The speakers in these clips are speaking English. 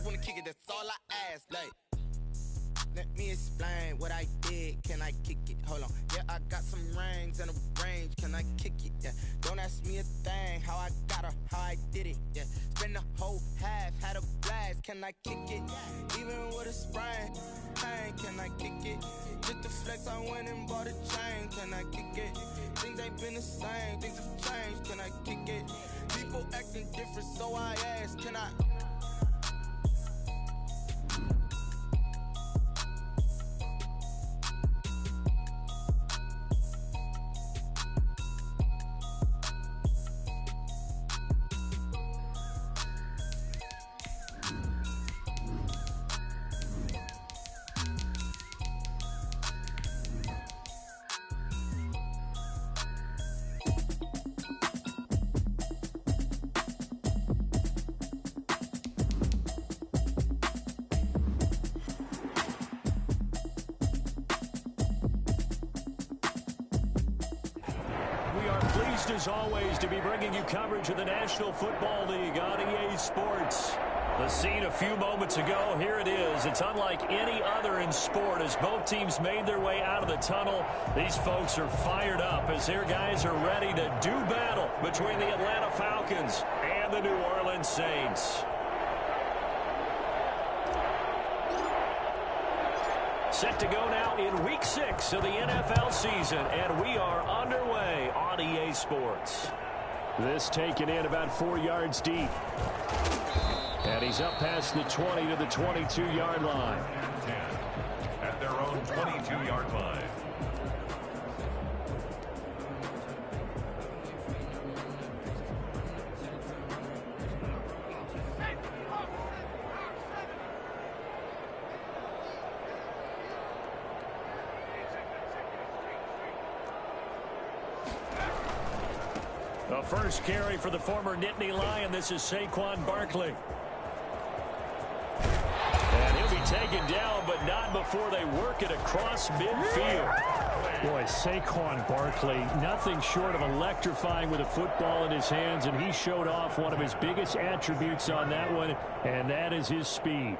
just wanna kick it, that's all I ask. Like, let me explain what I did. Can I kick it? Hold on. Yeah, I got some rings and a range. Can I kick it? Yeah. Don't ask me a thing. How I got her, how I did it. Yeah. Spend the whole half, had a blast. Can I kick it? Even with a sprain. Pain, can I kick it? Just the flex, I went and bought a chain. Can I kick it? Things ain't been the same. Things have changed. Can I kick it? People acting different, so I ask. Can I? As always, to be bringing you coverage of the National Football League on EA Sports. The scene a few moments ago, here it is. It's unlike any other in sport as both teams made their way out of the tunnel. These folks are fired up as their guys are ready to do battle between the Atlanta Falcons and the New Orleans Saints. Set to go now in Week 6 of the NFL season, and we are underway on EA Sports. This taken in about 4 yards deep. And he's up past the 20 to the 22-yard line. 10 at their own 22-yard line. The first carry for the former Nittany Lion. This is Saquon Barkley. And he'll be taken down, but not before they work it across midfield. Boy, Saquon Barkley, nothing short of electrifying with a football in his hands, and he showed off one of his biggest attributes on that one, and that is his speed.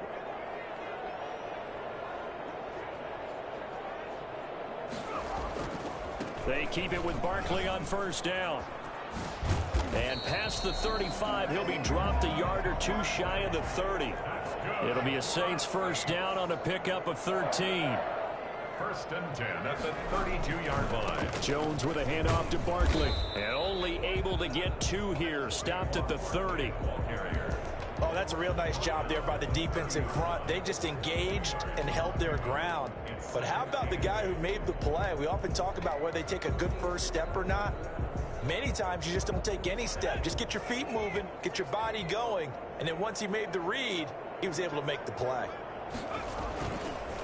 They keep it with Barkley on first down. And past the 35, he'll be dropped a yard or two shy of the 30. It'll be a Saints first down on a pickup of 13. First and 10 at the 32-yard line. Jones with a handoff to Barkley. And only able to get 2 here. Stopped at the 30. Oh, that's a real nice job there by the defense in front. They just engaged and held their ground. But how about the guy who made the play? We often talk about whether they take a good first step or not. Many times you just don't take any step. Just get your feet moving, get your body going, and then once he made the read, he was able to make the play.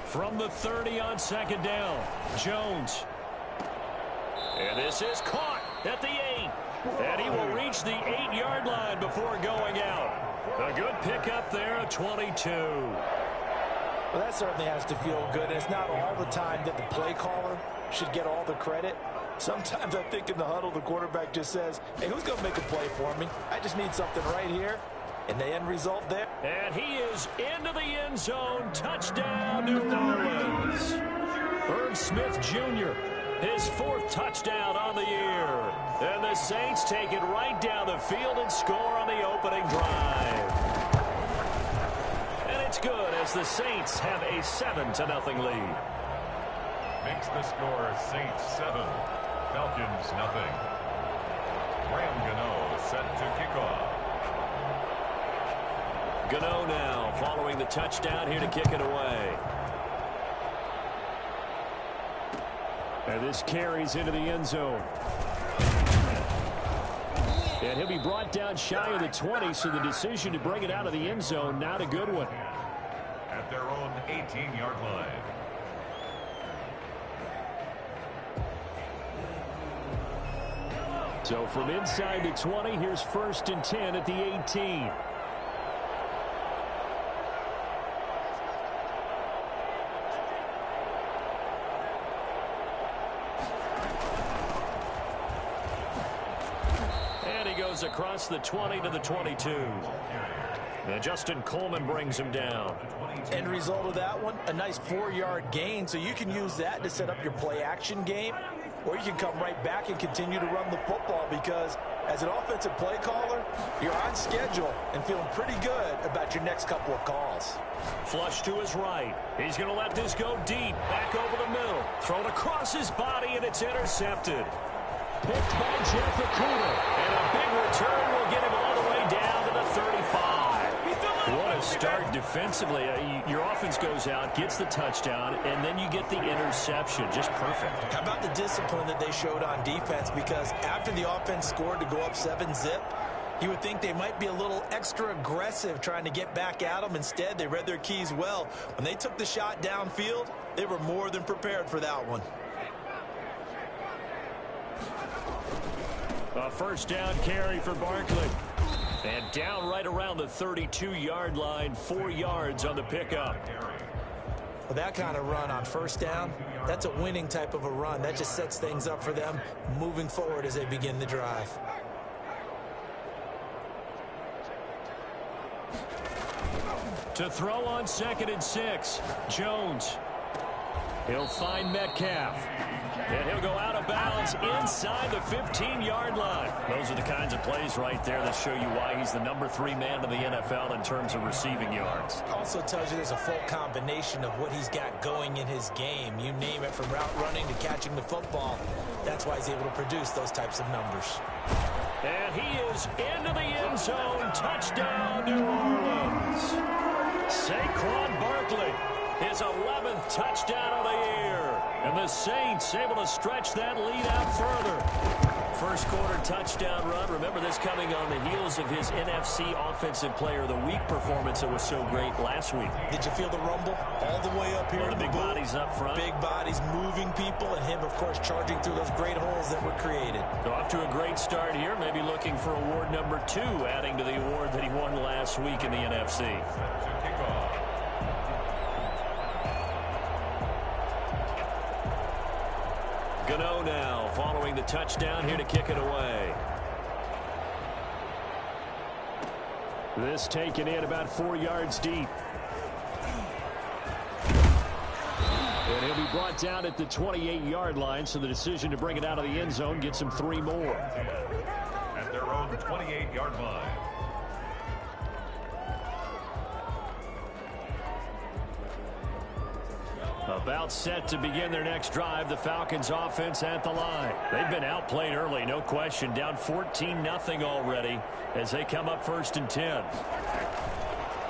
From the 30 on second down, Jones. And this is caught at the 8. And he will reach the 8-yard line before going out. A good pickup there at 22. Well, that certainly has to feel good. And it's not all the time that the play caller should get all the credit. Sometimes I think in the huddle, the quarterback just says, hey, who's going to make a play for me? I just need something right here. And the end result there. And he is into the end zone. Touchdown, New Orleans. Irv Smith Jr., his 4th touchdown on the year. And the Saints take it right down the field and score on the opening drive. And it's good as the Saints have a 7-0 lead. Makes the score Saints 7, Falcons 0. Graham Gano set to kick off. Gano now following the touchdown here to kick it away. And this carries into the end zone. And he'll be brought down shy of the 20, so the decision to bring it out of the end zone, not a good one. At their own 18-yard line. So from inside the 20, here's 1st and 10 at the 18. And he goes across the 20 to the 22. And Justin Coleman brings him down. End result of that one, a nice 4-yard gain. So you can use that to set up your play-action game, or you can come right back and continue to run the football, because as an offensive play caller, you're on schedule and feeling pretty good about your next couple of calls. Flush to his right. He's going to let this go deep. Back over the middle. Thrown across his body, and it's intercepted. Picked by Jeff Okudah. And a big return will get him all the way down to the 35. What a start defensively. Your offense goes out, gets the touchdown, and then you get the interception. Just perfect. How about the discipline that they showed on defense? Because after the offense scored to go up 7-zip, you would think they might be a little extra aggressive trying to get back at them. Instead, they read their keys well. When they took the shot downfield, they were more than prepared for that one. A first down carry for Barkley. And down right around the 32-yard line, 4 yards on the pickup. Well, that kind of run on first down, that's a winning type of a run. That just sets things up for them moving forward as they begin the drive. To throw on 2nd and 6, Jones. He'll find Metcalf. And he'll go out of bounds inside the 15-yard line. Those are the kinds of plays right there that show you why he's the number 3 man in the NFL in terms of receiving yards. Also tells you there's a full combination of what he's got going in his game. You name it, from route running to catching the football. That's why he's able to produce those types of numbers. And he is into the end zone. Touchdown, New Orleans. Saquon Barkley, his 11th touchdown of the year. And the Saints able to stretch that lead out further. First quarter touchdown run. Remember, this coming on the heels of his NFC Offensive Player of the Week performance that was so great last week. Did you feel the rumble all the way up here? The big bodies up front. Big bodies moving people, and him, of course, charging through those great holes that were created. So off to a great start here. Maybe looking for award number 2, adding to the award that he won last week in the NFC. Gano now following the touchdown here to kick it away. This taken in about 4 yards deep. And he'll be brought down at the 28-yard line, so the decision to bring it out of the end zone gets him 3 more. At their own 28-yard line. About set to begin their next drive, the Falcons offense at the line. They've been outplayed early, no question. Down 14-0 already as they come up 1st and 10.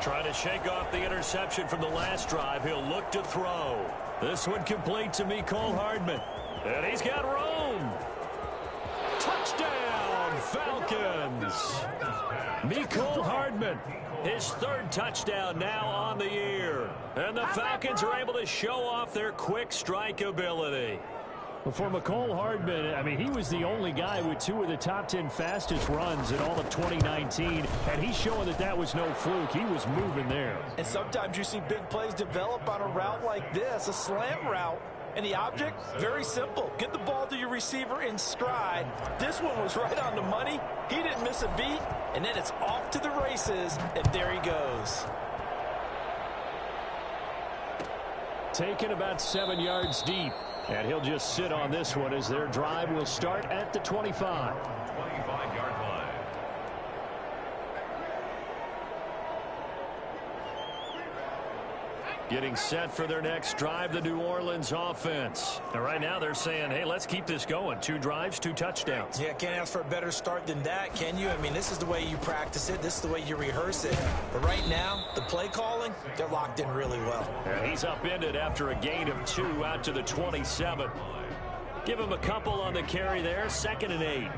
Trying to shake off the interception from the last drive. He'll look to throw. This one complete to Mecole Hardman. And he's got room. Touchdown, Falcons. Mecole Hardman, his 3rd touchdown now on the year. And the Falcons are able to show off their quick strike ability. Well, for Mecole Hardman, I mean, he was the only guy with 2 of the top 10 fastest runs in all of 2019, and he's showing that that was no fluke. He was moving there. And sometimes you see big plays develop on a route like this, a slant route. And the object, very simple. Get the ball to your receiver in stride. This one was right on the money. He didn't miss a beat. And then it's off to the races, and there he goes. Taken about 7 yards deep. And he'll just sit on this one as their drive will start at the 25. 25-yard line. Getting set for their next drive, the New Orleans offense. And right now they're saying, hey, let's keep this going. 2 drives, 2 touchdowns. Yeah, can't ask for a better start than that, can you? I mean, this is the way you practice it. This is the way you rehearse it. But right now, the play calling, they're locked in really well. And he's upended after a gain of 2 out to the 27. Give him a couple on the carry there. 2nd and 8.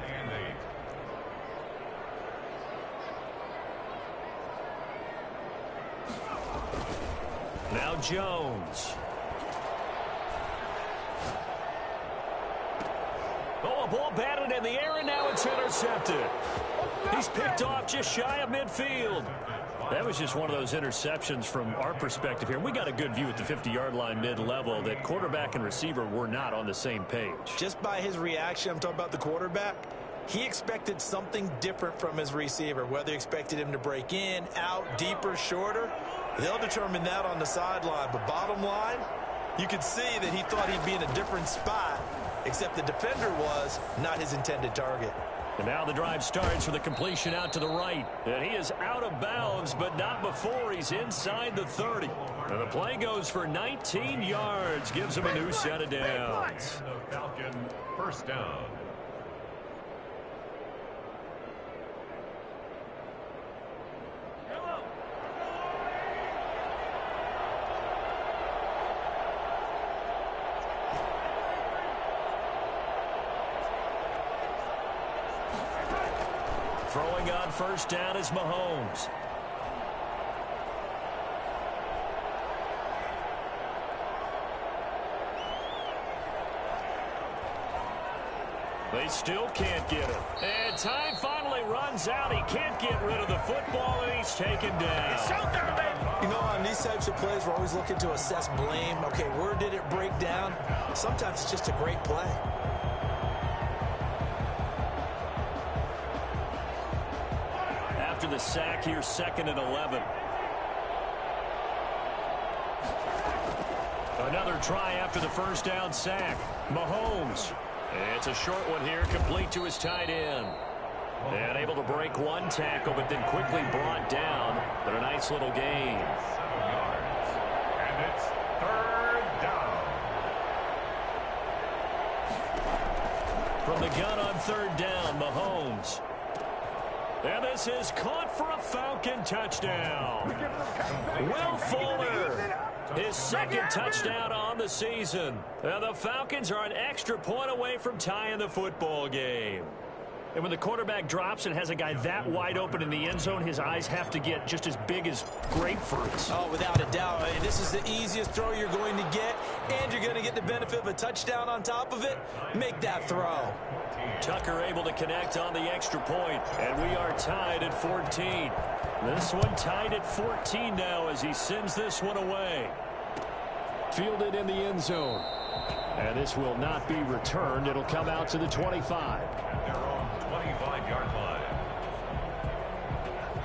Now Jones. Oh, a ball batted in the air, and now it's intercepted. He's picked off just shy of midfield. That was just one of those interceptions from our perspective here. We got a good view at the 50-yard line mid-level that quarterback and receiver were not on the same page. Just by his reaction, I'm talking about the quarterback, He expected something different from his receiver, whether he expected him to break in, out, deeper, shorter. They'll determine that on the sideline. But bottom line, you could see that he thought he'd be in a different spot, except the defender was not his intended target. And now the drive starts with a completion out to the right. And he is out of bounds, but not before he's inside the 30. And the play goes for 19 yards, gives him a new set of downs. And the Falcon first down. Throwing on first down is Mahomes. They still can't get it. And time finally runs out. He can't get rid of the football, and he's taken down. You know, on these types of plays, we're always looking to assess blame. Okay, where did it break down? Sometimes it's just a great play. After the sack, here's 2nd and 11. Another try after the first down sack. Mahomes. It's a short one here, complete to his tight end. And able to break one tackle, but then quickly brought down. But a nice little gain. 7 yards. And it's 3rd down. From the gun on 3rd down, Mahomes. And this is caught for a Falcon touchdown. Will Fuller, his 2nd touchdown on the season. And the Falcons are an extra point away from tying the football game. And when the quarterback drops and has a guy that wide open in the end zone, his eyes have to get just as big as grapefruits. Oh, without a doubt. This is the easiest throw you're going to get, and you're going to get the benefit of a touchdown on top of it. Make that throw. Tucker able to connect on the extra point, and we are tied at 14. This one tied at 14 now as he sends this one away. Fielded in the end zone. And this will not be returned. It'll come out to the 25. At their own 25-yard line.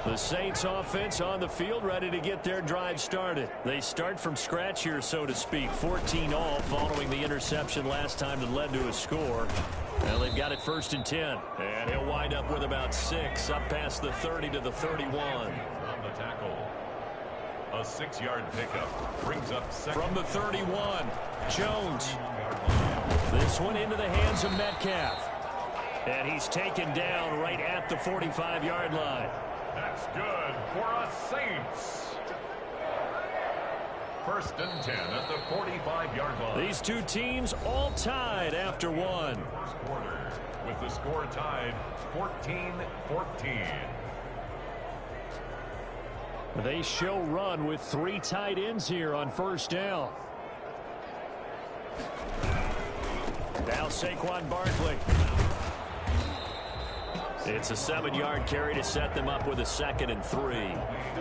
The Saints offense on the field, ready to get their drive started. They start from scratch here, so to speak. 14 all following the interception last time that led to a score. Well, they've got it 1st and 10. And he'll wind up with about 6 up past the 30 to the 31. On the tackle. A 6-yard pickup brings up 2nd. From the 31, Jones. This one into the hands of Metcalf. And he's taken down right at the 45-yard line. That's good for us Saints. 1st and 10 at the 45-yard line. These two teams all tied after one. First quarter with the score tied 14-14. They show run with 3 tight ends here on first down. Now Saquon Barkley. It's a 7-yard carry to set them up with a 2nd and 3.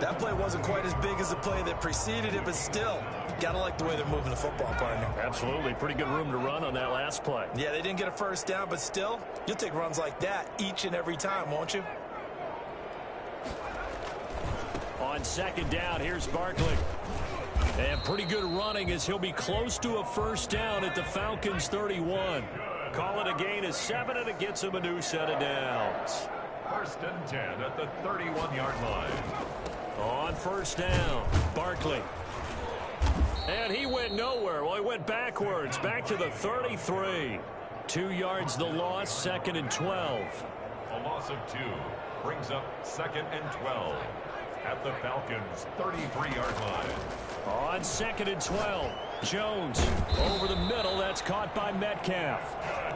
That play wasn't quite as big as the play that preceded it, but still, gotta like the way they're moving the football, partner. Absolutely. Pretty good room to run on that last play. Yeah, they didn't get a first down, but still, you'll take runs like that each and every time, won't you? On 2nd down, here's Barkley. And pretty good running as he'll be close to a first down at the Falcons' 31. Call it a gain of 7, and it gets him a new set of downs. 1st and 10 at the 31-yard line. On first down, Barkley. And he went nowhere. Well, he went backwards, back to the 33. 2 yards the loss, 2nd and 12. A loss of 2 brings up 2nd and 12 at the Falcons' 33-yard line. On 2nd and 12, Jones over the middle. That's caught by Metcalf.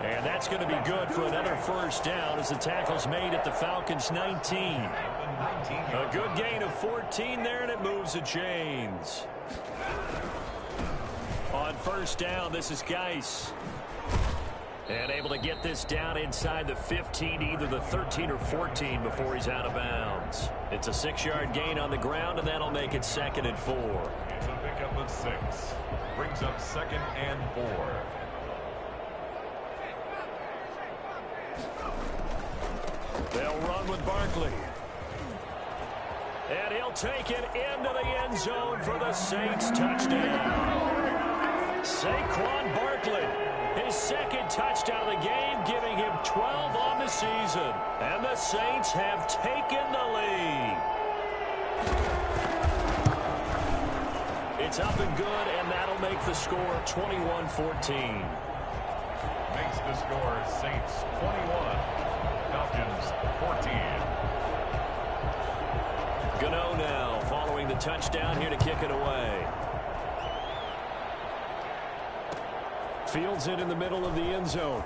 And that's going to be good for another first down as the tackle's made at the Falcons' 19. A good gain of 14 there, and it moves the chains. On first down, this is Geis. And able to get this down inside the 15, either the 13 or 14 before he's out of bounds. It's a 6-yard gain on the ground, and that'll make it 2nd and 4. It's a pickup of 6. Brings up 2nd and 4. They'll run with Barkley. And he'll take it into the end zone for the Saints touchdown. Saquon Barkley, his second touchdown of the game, giving him 12 on the season. And the Saints have taken the lead. It's up and good, and that'll make the score 21-14. Makes the score Saints 21, Falcons 14. Gano now following the touchdown here to kick it away. Fields it in the middle of the end zone.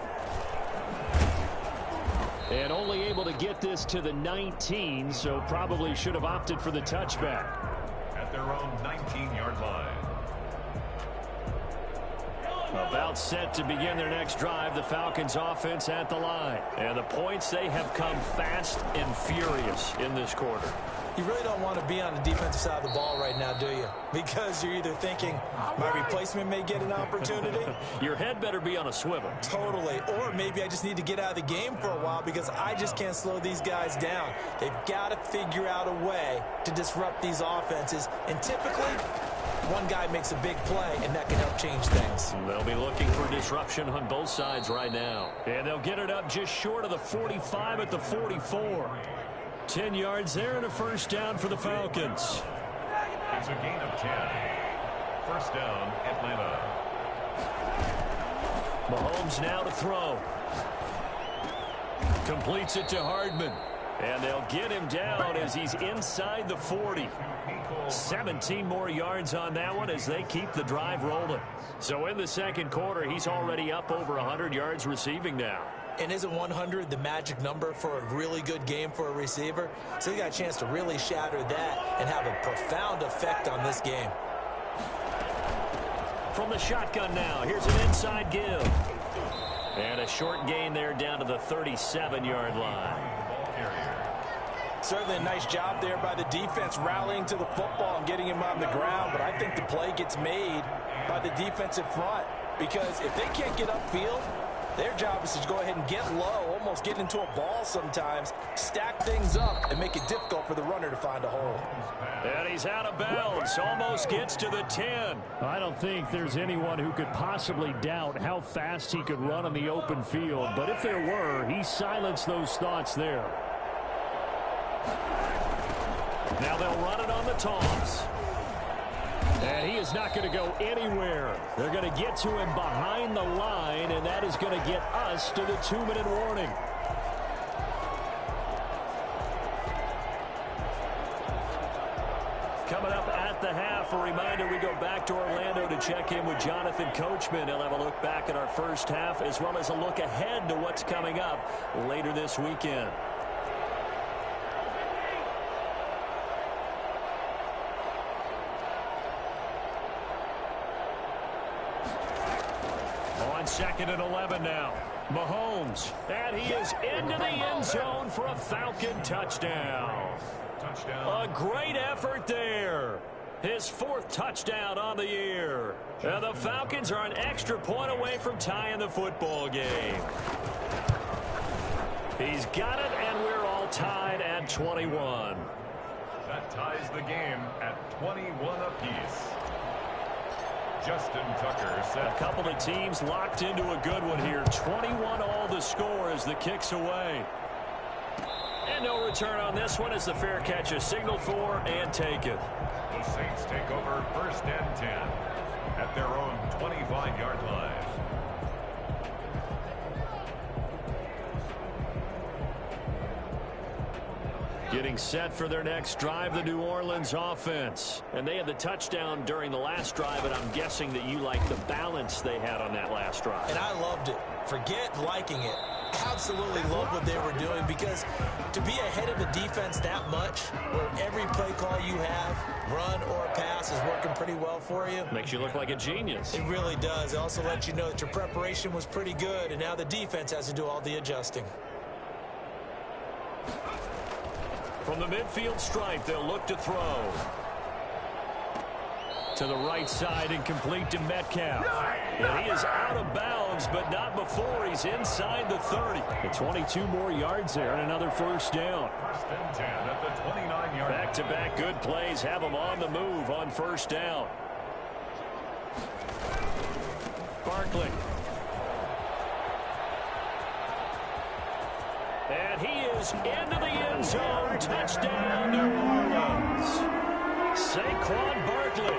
And only able to get this to the 19, so probably should have opted for the touchback. At their own 19-yard line. About set to begin their next drive, the Falcons offense at the line. And the points, they have come fast and furious in this quarter. You really don't want to be on the defensive side of the ball right now, do you? Because you're either thinking, my replacement may get an opportunity. Your head better be on a swivel. Totally. Or maybe I just need to get out of the game for a while because I just can't slow these guys down. They've got to figure out a way to disrupt these offenses. And typically, one guy makes a big play, and that can help change things. They'll be looking for disruption on both sides right now. And they'll get it up just short of the 45 at the 44. 10 yards there and a first down for the Falcons. It's a gain of 10. First down, Atlanta. Mahomes now to throw. Completes it to Hardman. And they'll get him down as he's inside the 40. 17 more yards on that one as they keep the drive rolling. So in the second quarter, he's already up over 100 yards receiving now. And isn't 100 the magic number for a really good game for a receiver? So you got a chance to really shatter that and have a profound effect on this game. From the shotgun now, here's an inside give. And a short gain there down to the 37-yard line. Certainly a nice job there by the defense rallying to the football and getting him on the ground. But I think the play gets made by the defensive front because if they can't get upfield, their job is to go ahead and get low, almost get into a ball sometimes, stack things up, and make it difficult for the runner to find a hole. And he's out of bounds, almost gets to the 10. I don't think there's anyone who could possibly doubt how fast he could run on the open field. But if there were, he silenced those thoughts there. Now they'll run it on the toss. And he is not going to go anywhere. They're going to get to him behind the line, and that is going to get us to the 2-minute warning. Coming up at the half, a reminder we go back to Orlando to check in with Jonathan Coachman. He'll have a look back at our first half as well as a look ahead to what's coming up later this weekend. Second and 11 now. Mahomes, and he is into the end zone for a Falcon touchdown. A great effort there. His fourth touchdown on the year. And the Falcons are an extra point away from tying the football game. He's got it, and we're all tied at 21. That ties the game at 21 apiece. Justin Tucker set. A couple of teams locked into a good one here. 21 all the score as the kick's away. And no return on this one as the fair catch is signaled for and taken. The Saints take over first and 10 at their own 25-yard line. Getting set for their next drive, the New Orleans offense. And they had the touchdown during the last drive, and I'm guessing that you like the balance they had on that last drive. And I loved it. Forget liking it. Absolutely love what they were doing because to be ahead of a defense that much where every play call you have, run or pass, is working pretty well for you. Makes you look like a genius. It really does. It also lets you know that your preparation was pretty good, and now the defense has to do all the adjusting. From the midfield stripe, they'll look to throw. To the right side and complete to Metcalf. And he is out of bounds, but not before he's inside the 30. The 22 more yards there and another first down. First and 10 at the 29-yard line. Back-to-back good plays have him on the move on first down. Barkley. And he is into the end zone. Touchdown, New Orleans. Saquon Barkley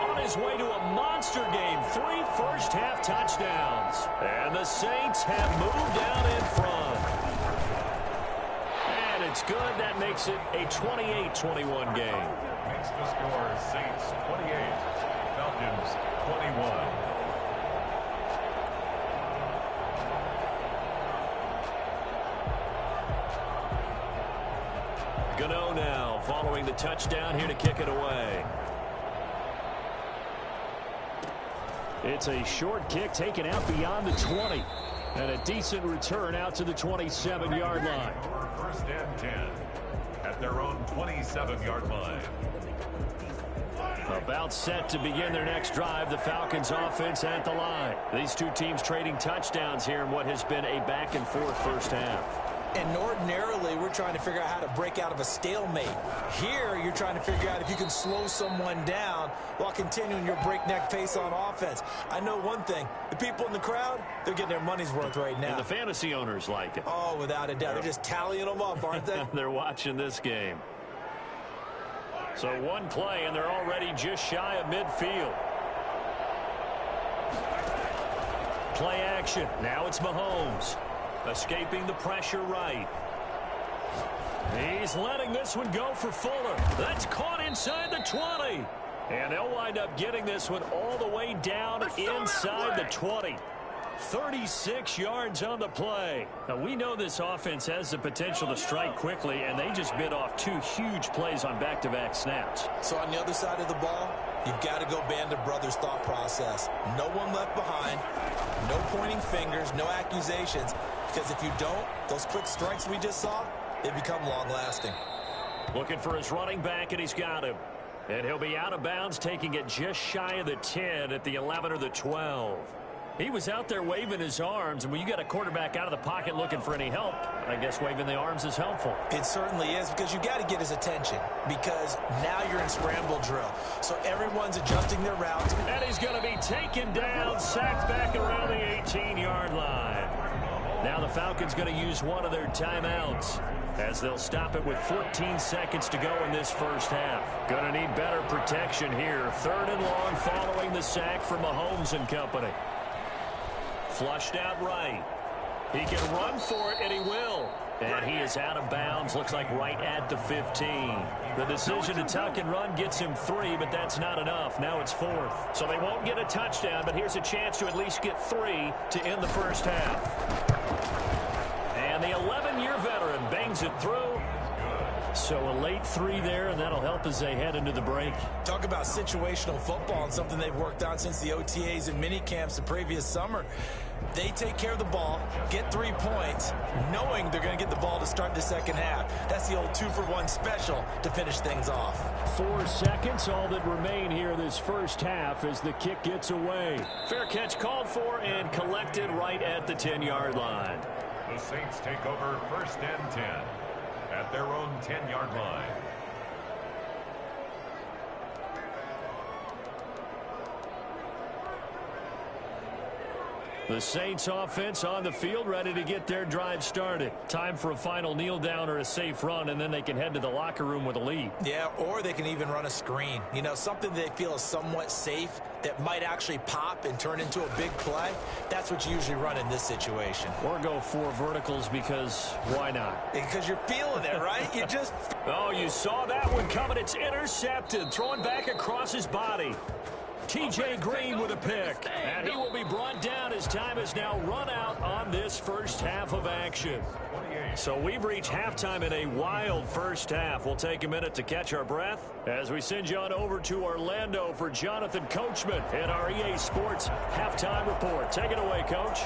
on his way to a monster game. 3 first-half touchdowns. And the Saints have moved down in front. And it's good. That makes it a 28-21 game. Makes the score Saints 28, Falcons 21. Gano now following the touchdown here to kick it away. It's a short kick taken out beyond the 20. And a decent return out to the 27-yard line. First and 10 at their own 27-yard line. About set to begin their next drive. The Falcons offense at the line. These two teams trading touchdowns here in what has been a back-and-forth first half. And ordinarily, we're trying to figure out how to break out of a stalemate. Here, you're trying to figure out if you can slow someone down while continuing your breakneck pace on offense. I know one thing. The people in the crowd, they're getting their money's worth right now. And the fantasy owners like it. Oh, without a doubt. They're just tallying them up, aren't they? They're watching this game. So one play, and they're already just shy of midfield. Play action. Now it's Mahomes. Escaping the pressure right. He's letting this one go for Fuller. That's caught inside the 20. And they'll wind up getting this one all the way down inside the 20. 36 yards on the play. Now, we know this offense has the potential to strike quickly, and they just bit off 2 huge plays on back-to-back snaps. So on the other side of the ball, you've got to go Band of Brothers thought process. No one left behind, no pointing fingers, no accusations. Because if you don't, those quick strikes we just saw, they become long-lasting. Looking for his running back, and he's got him. And he'll be out of bounds, taking it just shy of the 10 at the 11 or the 12. He was out there waving his arms, and when you got a quarterback out of the pocket looking for any help, I guess waving the arms is helpful. It certainly is, because you got to get his attention, because now you're in scramble drill. So everyone's adjusting their routes. And he's going to be taken down, sacked back around the 18-yard line. Now the Falcons going to use one of their timeouts, as they'll stop it with 14 seconds to go in this first half. Going to need better protection here. 3rd and long following the sack from Mahomes and company. Flushed out right. He can run for it, and he will. And he is out of bounds, looks like right at the 15. The decision to tuck and run gets him 3, but that's not enough. Now it's 4th. So they won't get a touchdown, but here's a chance to at least get 3 to end the first half. And the 11-year veteran bangs it through. So a late 3 there, and that'll help as they head into the break. Talk about situational football and something they've worked on since the OTAs and mini camps the previous summer. They take care of the ball, get 3 points, knowing they're going to get the ball to start the second half. That's the old 2-for-1 special to finish things off. 4 seconds, all that remain here this first half as the kick gets away. Fair catch called for and collected right at the 10-yard line. The Saints take over first and 10 at their own 10-yard line. The Saints offense on the field, ready to get their drive started. Time for a final kneel down or a safe run, and then they can head to the locker room with a lead. Yeah, or they can even run a screen. You know, something they feel is somewhat safe that might actually pop and turn into a big play. That's what you usually run in this situation. Or go 4 verticals, because why not? Because you're feeling it, right? You just... Oh, you saw that one coming. It's intercepted. Throwing back across his body. T.J. Green with a pick. And he will be brought down as time has now run out on this first half of action. So we've reached halftime in a wild first half. We'll take a minute to catch our breath as we send you on over to Orlando for Jonathan Coachman in our EA Sports Halftime Report. Take it away, Coach.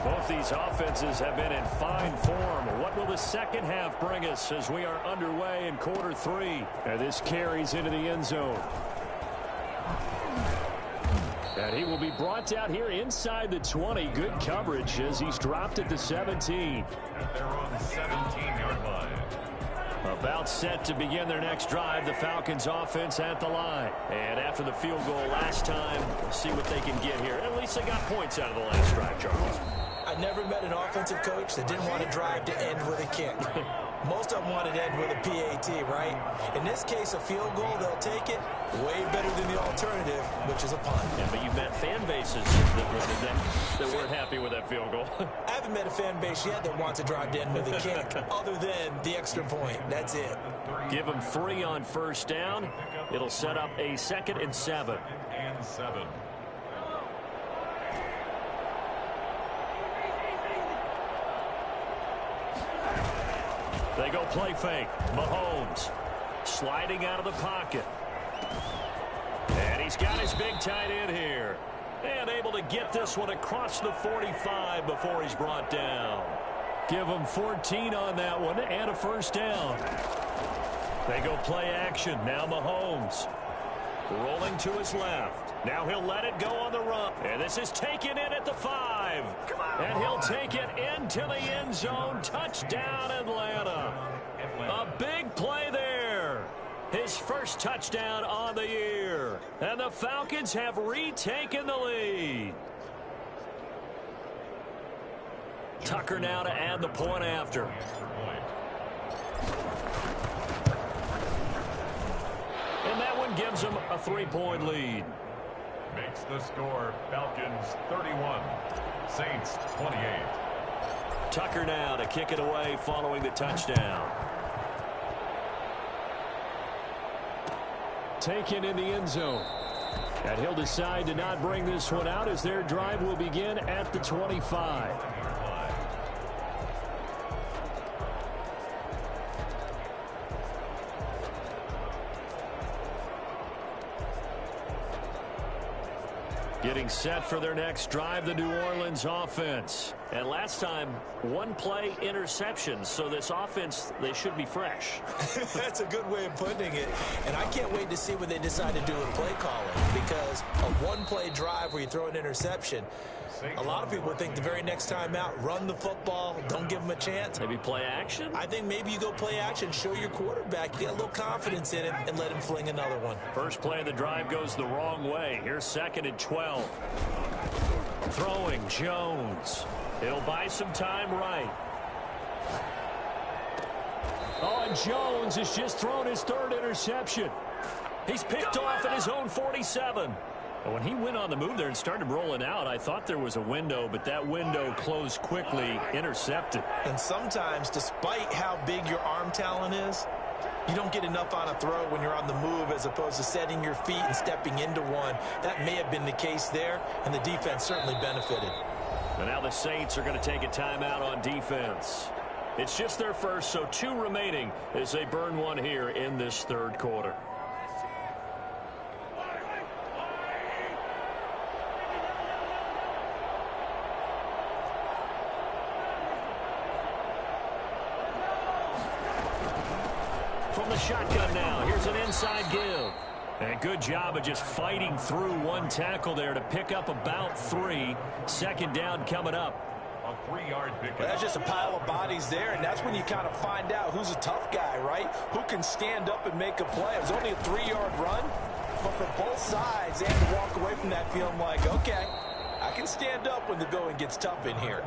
Both these offenses have been in fine form. What will the second half bring us as we are underway in quarter 3? And this carries into the end zone. And he will be brought out here inside the 20. Good coverage as he's dropped at the 17. They're on the 17-yard line. About set to begin their next drive, the Falcons offense at the line. And after the field goal last time, we'll see what they can get here. At least they got points out of the last drive, Charles. I never met an offensive coach that didn't want to drive to end with a kick. Most of them wanted to end with a PAT, right? In this case, a field goal, they'll take it way better than the alternative, which is a punt. Yeah, but you've met fan bases that weren't happy with that field goal. I haven't met a fan base yet that wants to drive to end with a kick, other than the extra point. That's it. Give them 3 on first down. It'll set up a 2nd and 7. And 7. They go play fake. Mahomes sliding out of the pocket. And he's got his big tight end here. And able to get this one across the 45 before he's brought down. Give him 14 on that one and a first down. They go play action. Now Mahomes rolling to his left. Now he'll let it go on the run. And this is taken in at the 5. And he'll take it into the end zone. Touchdown, Atlanta. A big play there. His first touchdown on the year. And the Falcons have retaken the lead. Tucker now to add the point after. And that one gives them a 3-point lead. Makes the score Falcons 31, Saints 28. Tucker now to kick it away following the touchdown. Taken in the end zone. And he'll decide to not bring this one out as their drive will begin at the 25. Getting set for their next drive, the New Orleans offense. And last time, 1 play interception. So this offense, they should be fresh. That's a good way of putting it. And I can't wait to see what they decide to do with play calling. Because a 1-play drive where you throw an interception, a lot of people think the very next time out, run the football, don't give them a chance. Maybe play action? I think maybe you go play action, show your quarterback, get a little confidence in him, and let him fling another one. First play of the drive goes the wrong way. Here's 2nd and 12. Throwing Jones. It'll buy some time right. Oh, and Jones has just thrown his 3rd interception. He's picked off at his own 47. When he went on the move there and started rolling out, I thought there was a window, but that window closed quickly, intercepted. And sometimes, despite how big your arm talent is, you don't get enough on a throw when you're on the move as opposed to setting your feet and stepping into one. That may have been the case there, and the defense certainly benefited. And now the Saints are going to take a timeout on defense. It's just their first, so 2 remaining as they burn one here in this 3rd quarter. From the shotgun now, here's an inside give. And a good job of just fighting through 1 tackle there to pick up about 3. 2nd down coming up. A 3-yard pickup. Well, that's just a pile of bodies there, and that's when you kind of find out who's a tough guy, right? Who can stand up and make a play. It was only a 3-yard run, but for both sides, they had to walk away from that feeling like, okay, I can stand up when the going gets tough in here.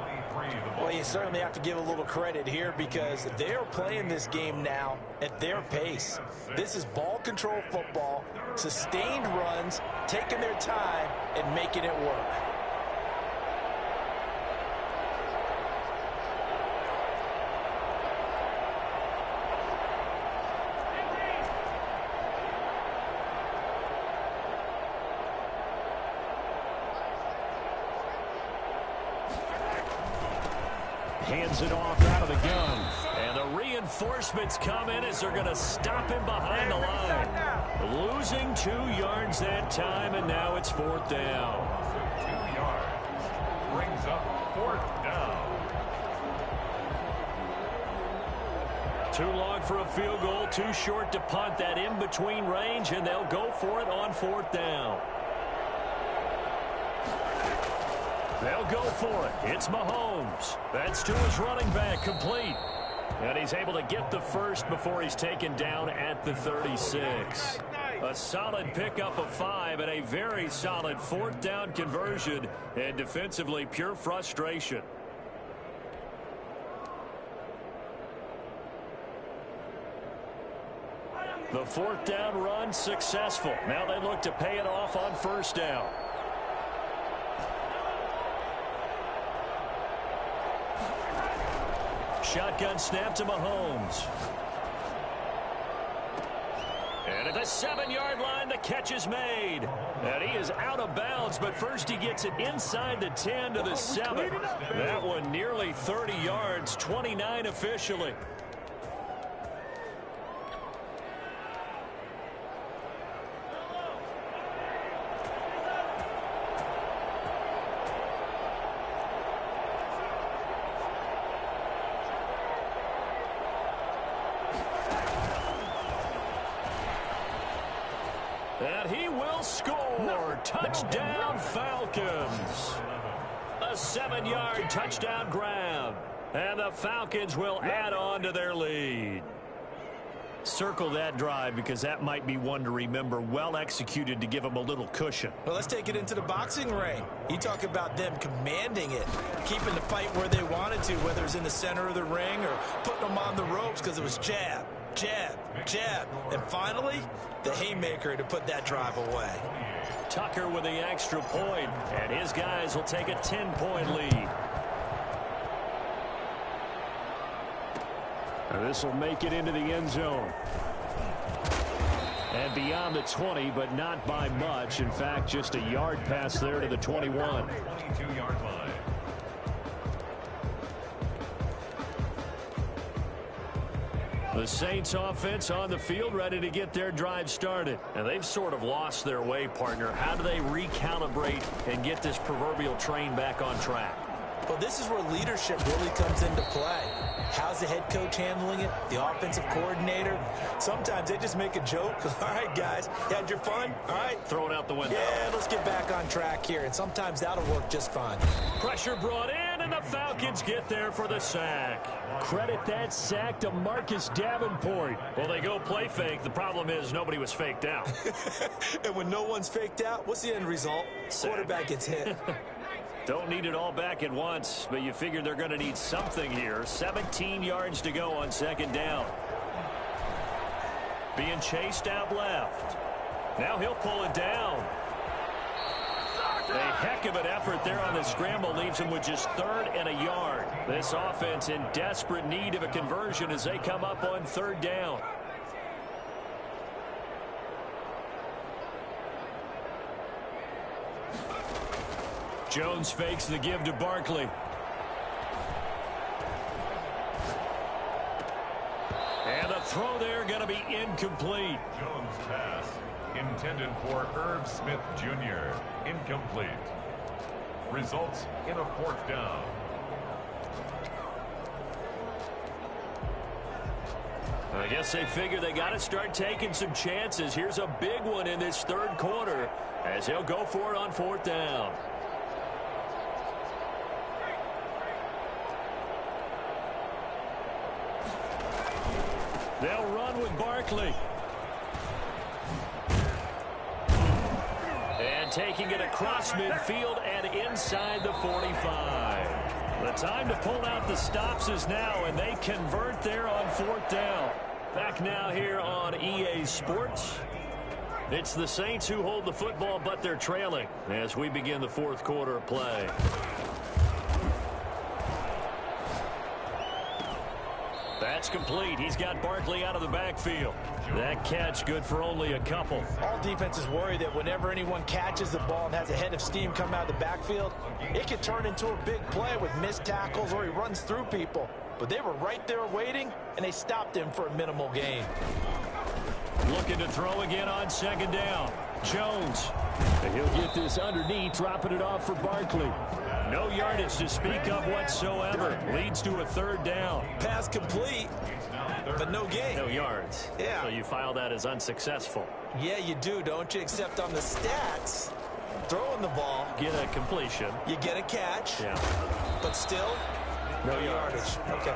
Well, you certainly have to give a little credit here because they're playing this game now at their pace. This is ball control football, sustained runs, taking their time, and making it work. Hands it off out of the gun. And the reinforcements come in as they're going to stop him behind the line. Losing 2 yards that time, and now it's 4th down. 2 yards. Brings up 4th down. Too long for a field goal, too short to punt. That in-between range, and they'll go for it on 4th down. They'll go for it. It's Mahomes. That's to his running back, complete. And he's able to get the first before he's taken down at the 36. A solid pickup of 5 and a very solid 4th down conversion. And defensively, pure frustration. The 4th down run successful. Now they look to pay it off on 1st down. Shotgun snap to Mahomes. And at the 7-yard line, the catch is made. And he is out of bounds, but first he gets it inside the 10 to the 7. That one nearly 30 yards, 29 officially. And he will score. Touchdown, Falcons. A 7-yard touchdown grab. And the Falcons will add on to their lead. Circle that drive because that might be one to remember. Well executed to give them a little cushion. Well, let's take it into the boxing ring. You talk about them commanding it, keeping the fight where they wanted to, whether it's in the center of the ring or putting them on the ropes because it was jab, jab, jab. And finally, the haymaker to put that drive away. Tucker with the extra point, and his guys will take a 10-point lead. And this will make it into the end zone. And beyond the 20, but not by much. In fact, just a yard pass there to the 21. 22-yard line. The Saints offense on the field ready to get their drive started. And they've sort of lost their way, partner. How do they recalibrate and get this proverbial train back on track? Well, this is where leadership really comes into play. How's the head coach handling it? The offensive coordinator? Sometimes they just make a joke. All right, guys, you had your fun? All right. Throw it out the window. Yeah, let's get back on track here. And sometimes that'll work just fine. Pressure brought in, and the Falcons get there for the sack. Credit that sack to Marcus Davenport. Well, they go play fake. The problem is nobody was faked out. And when no one's faked out, what's the end result? Quarterback gets hit. Don't need it all back at once, but you figure they're going to need something here. 17 yards to go on 2nd down. Being chased out left. Now he'll pull it down. A heck of an effort there on the scramble leaves him with just 3rd and a yard. This offense in desperate need of a conversion as they come up on 3rd down. Jones fakes the give to Barkley. And the throw there going to be incomplete. Jones' pass intended for Irv Smith Jr. Incomplete. Results in a 4th down. I guess they figure they got to start taking some chances. Here's a big one in this 3rd quarter as he'll go for it on 4th down. They'll run with Barkley. And taking it across midfield and inside the 45. The time to pull out the stops is now, and they convert there on 4th down. Back now here on EA Sports. It's the Saints who hold the football, but they're trailing as we begin the 4th quarter of play. That's complete. He's got Barkley out of the backfield. That catch good for only a couple. All defenses worry that whenever anyone catches the ball and has a head of steam come out of the backfield, it could turn into a big play with missed tackles or he runs through people. But they were right there waiting, and they stopped him for a minimal gain. Looking to throw again on 2nd down. Jones. And he'll get this underneath, dropping it off for Barkley. No yardage to speak of whatsoever. Leads to a 3rd down. Pass complete, but no gain. No yards. Yeah. So you file that as unsuccessful. Yeah, you do, don't you? Except on the stats, throwing the ball. Get a completion. You get a catch. Yeah. But still, no yardage. Okay.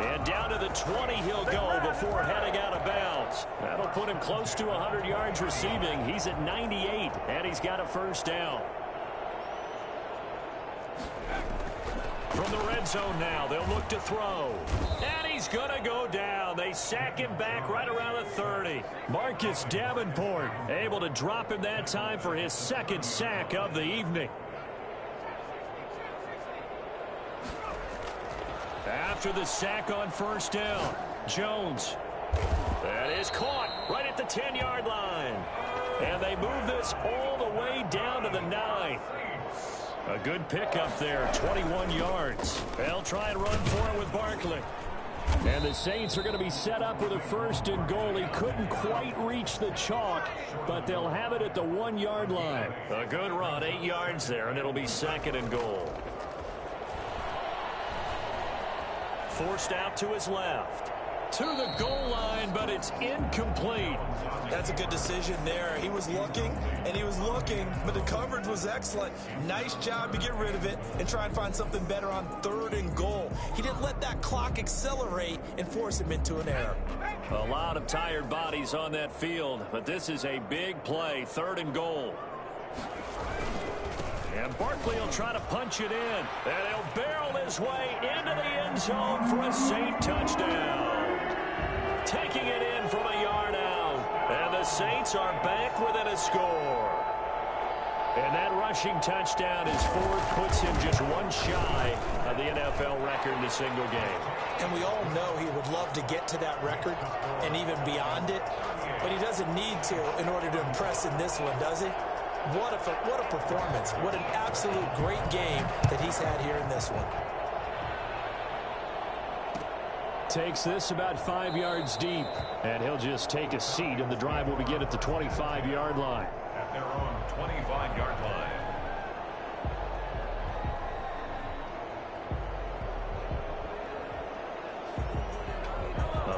And down to the 20 he'll go before heading out of bounds. That'll put him close to 100 yards receiving. He's at 98, and he's got a first down. From the red zone now, they'll look to throw. And he's going to go down. They sack him back right around the 30. Marcus Davenport able to drop him that time for his second sack of the evening. After the sack on first down, Jones. That is caught right at the 10-yard line. And they move this all the way down to the 9. A good pickup there, 21 yards. They'll try and run for it with Barkley. And the Saints are going to be set up with a first and goal. He couldn't quite reach the chalk, but they'll have it at the 1-yard line. A good run, 8 yards there, and it'll be second and goal. Forced out to his left. To the goal line, but it's incomplete. That's a good decision there. He was looking, and he was looking, but the coverage was excellent. Nice job to get rid of it and try and find something better on third and goal. He didn't let that clock accelerate and force him into an error. A lot of tired bodies on that field, but this is a big play, third and goal. And Barkley will try to punch it in. And he'll barrel his way into the end zone for a Saint touchdown. Taking it in from a yard out. And the Saints are back within a score. And that rushing touchdown, his fourth, puts him just one shy of the NFL record in a single game. And we all know he would love to get to that record and even beyond it. But he doesn't need to in order to impress in this one, does he? What a performance. What an absolute great game that he's had here in this one. Takes this about 5 yards deep, and he'll just take a seat, and the drive will begin at the 25-yard line. At their own 25-yard line.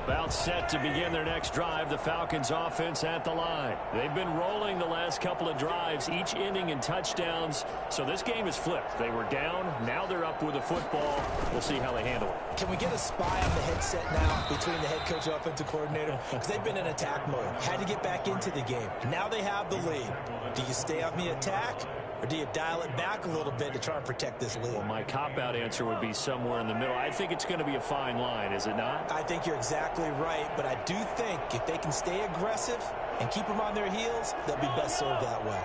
About set to begin their next drive, the Falcons offense at the line. They've been rolling the last couple of drives, each ending in touchdowns. So this game is flipped. They were down, now they're up with the football. We'll see how they handle it. Can we get a spy on the headset now between the head coach and offensive coordinator? Because they've been in attack mode. Had to get back into the game. Now they have the lead. Do you stay on the attack? Or do you dial it back a little bit to try and protect this lead? Well, my cop-out answer would be somewhere in the middle. I think it's going to be a fine line, is it not? I think you're exactly right, but I do think if they can stay aggressive and keep them on their heels, they'll be best served that way.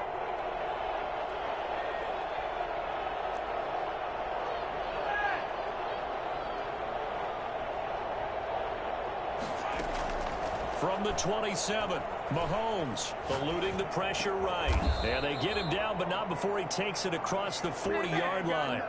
From the 27, Mahomes eluding the pressure right. And they get him down, but not before he takes it across the 40-yard line.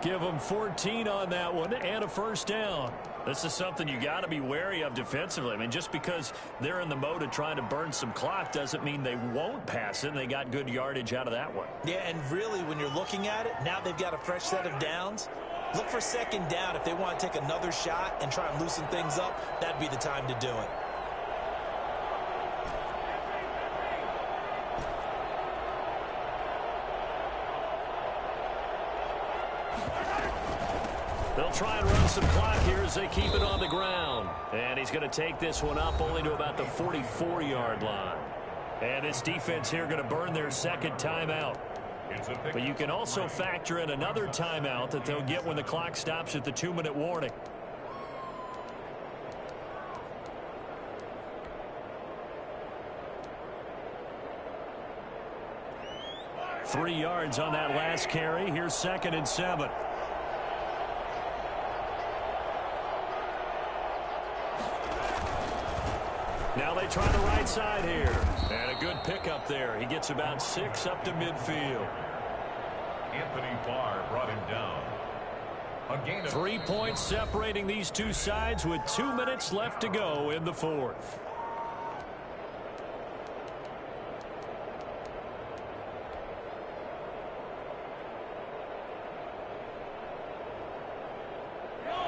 Give him 14 on that one and a first down. This is something you got to be wary of defensively. I mean, just because they're in the mode of trying to burn some clock doesn't mean they won't pass it. And they got good yardage out of that one. Yeah, and really, when you're looking at it, now they've got a fresh set of downs. Look for second down. If they want to take another shot and try and loosen things up, that'd be the time to do it. They'll try and run some clock here as they keep it on the ground. And he's going to take this one up only to about the 44-yard line. And this defense here going to burn their second timeout. But you can also factor in another timeout that they'll get when the clock stops at the 2-minute warning. Three yards on that last carry. Here's 2nd and 7. Now they try the right side here. And a good pickup there. He gets about 6 up to midfield. Anthony Barr brought him down. A gain of 3 points separating these two sides with 2 minutes left to go in the fourth.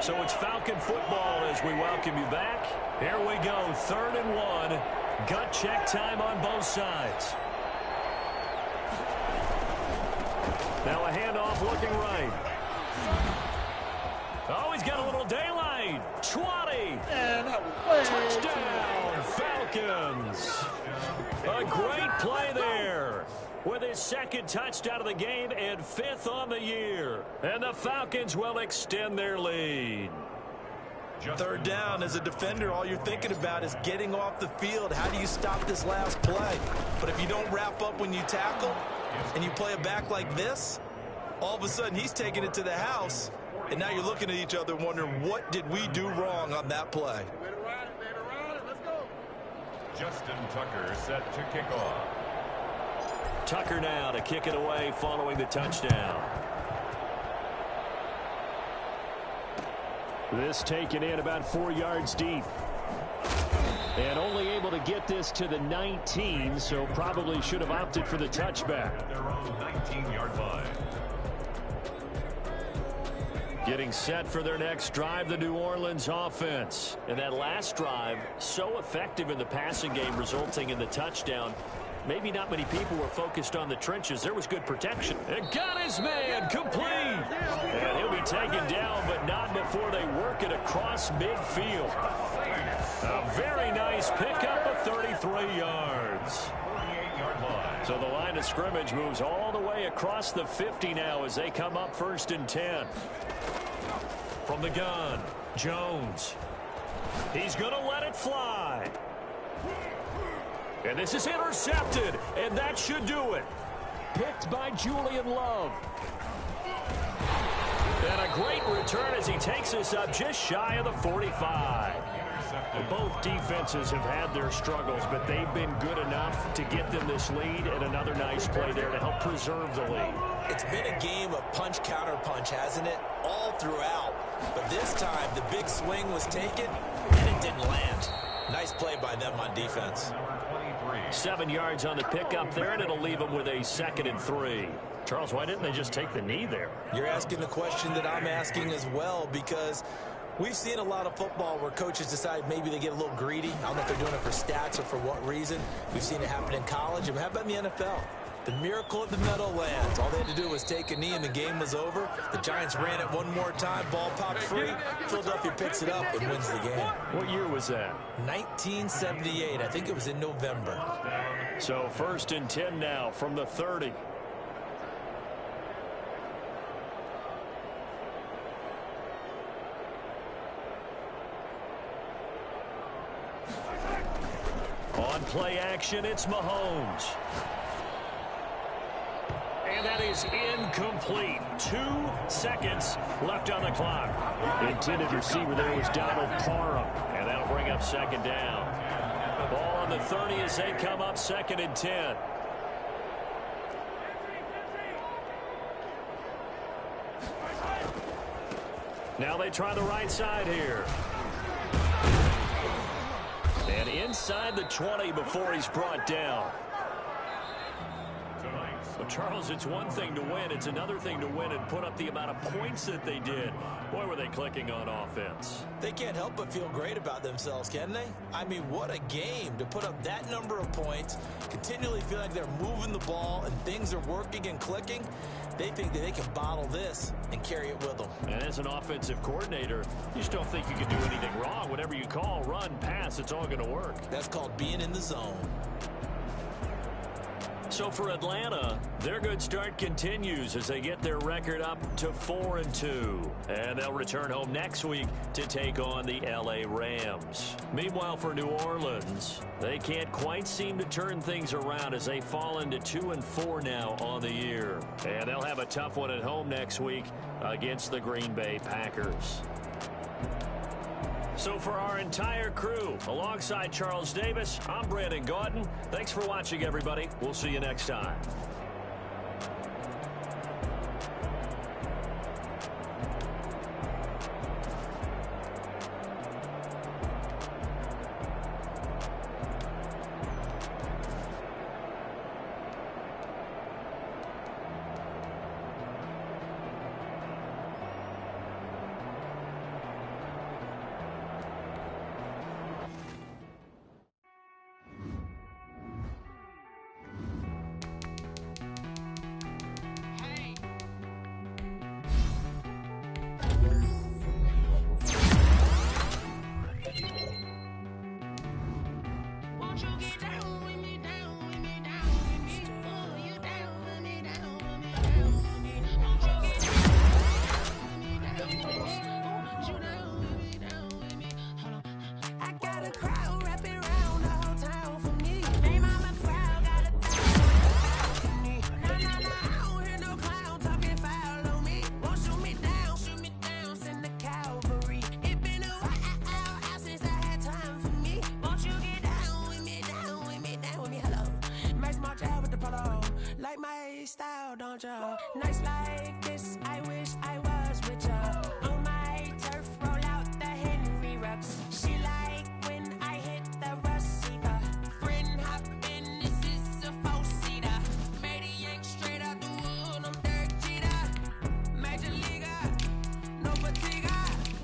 So it's Falcon football as we welcome you back. Here we go, 3rd and 1. Gut check time on both sides. Now a handoff looking right. Oh, he's got a little daylight. 20. Touchdown, Falcons. A great play there. With his second touchdown of the game and 5th on the year. And the Falcons will extend their lead. Third down, as a defender, all you're thinking about is getting off the field. How do you stop this last play? But if you don't wrap up when you tackle and you play a back like this, all of a sudden he's taking it to the house, and now you're looking at each other wondering, what did we do wrong on that play? Justin Tucker set to kick off. Tucker now to kick it away following the touchdown. This taken in about 4 yards deep. And only able to get this to the 19, so probably should have opted for the touchback. At their own 19-yard line. Getting set for their next drive, the New Orleans offense. And that last drive, so effective in the passing game, resulting in the touchdown. Maybe not many people were focused on the trenches. There was good protection. And got his man complete. And he'll be taken down, but not before they work it across midfield. A very nice pickup of 33 yards. So the line of scrimmage moves all the way across the 50 now as they come up 1st and 10. From the gun, Jones. He's going to let it fly. And this is intercepted, and that should do it. Picked by Julian Love. And a great return as he takes us up just shy of the 45. Both defenses have had their struggles, but they've been good enough to get them this lead, and another nice play there to help preserve the lead. It's been a game of punch-counter-punch, hasn't it? All throughout. But this time, the big swing was taken, and it didn't land. Nice play by them on defense. 7 yards on the pickup there, and it'll leave them with a 2nd and 3. Charles, why didn't they just take the knee there? You're asking the question that I'm asking as well, because we've seen a lot of football where coaches decide maybe they get a little greedy. I don't know if they're doing it for stats or for what reason. We've seen it happen in college. And how about in the NFL? The miracle at the Meadowlands. All they had to do was take a knee and the game was over. The Giants ran it one more time. Ball popped free. Philadelphia picks it up and wins the game. What year was that? 1978. I think it was in November. So 1st and 10 now from the 30. On play action, it's Mahomes. And that is incomplete. 2 seconds left on the clock. The intended receiver there was Donald Parham. And that'll bring up 2nd down. Ball on the 30 as they come up 2nd and 10. Now they try the right side here. And inside the 20 before he's brought down. Well, Charles, it's one thing to win. It's another thing to win and put up the amount of points that they did. Boy, were they clicking on offense. They can't help but feel great about themselves, can they? I mean, what a game to put up that number of points, continually feel like they're moving the ball and things are working and clicking. They think that they can bottle this and carry it with them. And as an offensive coordinator, you just don't think you can do anything wrong. Whatever you call, run, pass, it's all going to work. That's called being in the zone. So for Atlanta, their good start continues as they get their record up to 4-2. And they'll return home next week to take on the LA Rams. Meanwhile, for New Orleans, they can't quite seem to turn things around as they fall into 2-4 now on the year. And they'll have a tough one at home next week against the Green Bay Packers. So for our entire crew, alongside Charles Davis, I'm Brandon Gaudin. Thanks for watching, everybody. We'll see you next time. style, don't ya? Nights like this, I wish I was with ya. On my turf, roll out the Henry Rux. She like when I hit the receiver. Friend hop in, this is a four-seater. Made a yank straight out the wood, I'm Derek Jeter. Major leaguer, no fatigue.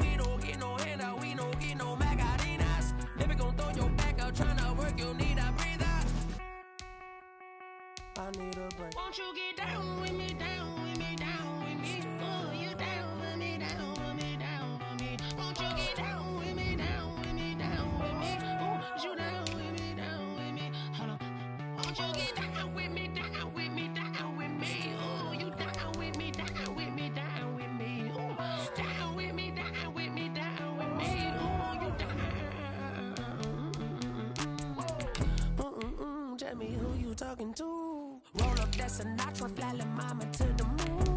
We don't get no handout, we don't get no Macarinas. Never gon' throw your back out, tryna work, you need a breather. I need a break. Won't you get down with me, down with me, down with me? Oh, you down with me, down with me, down with me. Won't you get down with me, down with me, down with me? Oh, you down with me, down with me? Hold on. Won't you get down with me, down with me, down with me? Oh, you down with me, down with me, down with me? Oh, down with me, down with me, down with me? Oh, you down. Tell me who you talking to. Roll up, that's a notch, one fly, mama to the moon.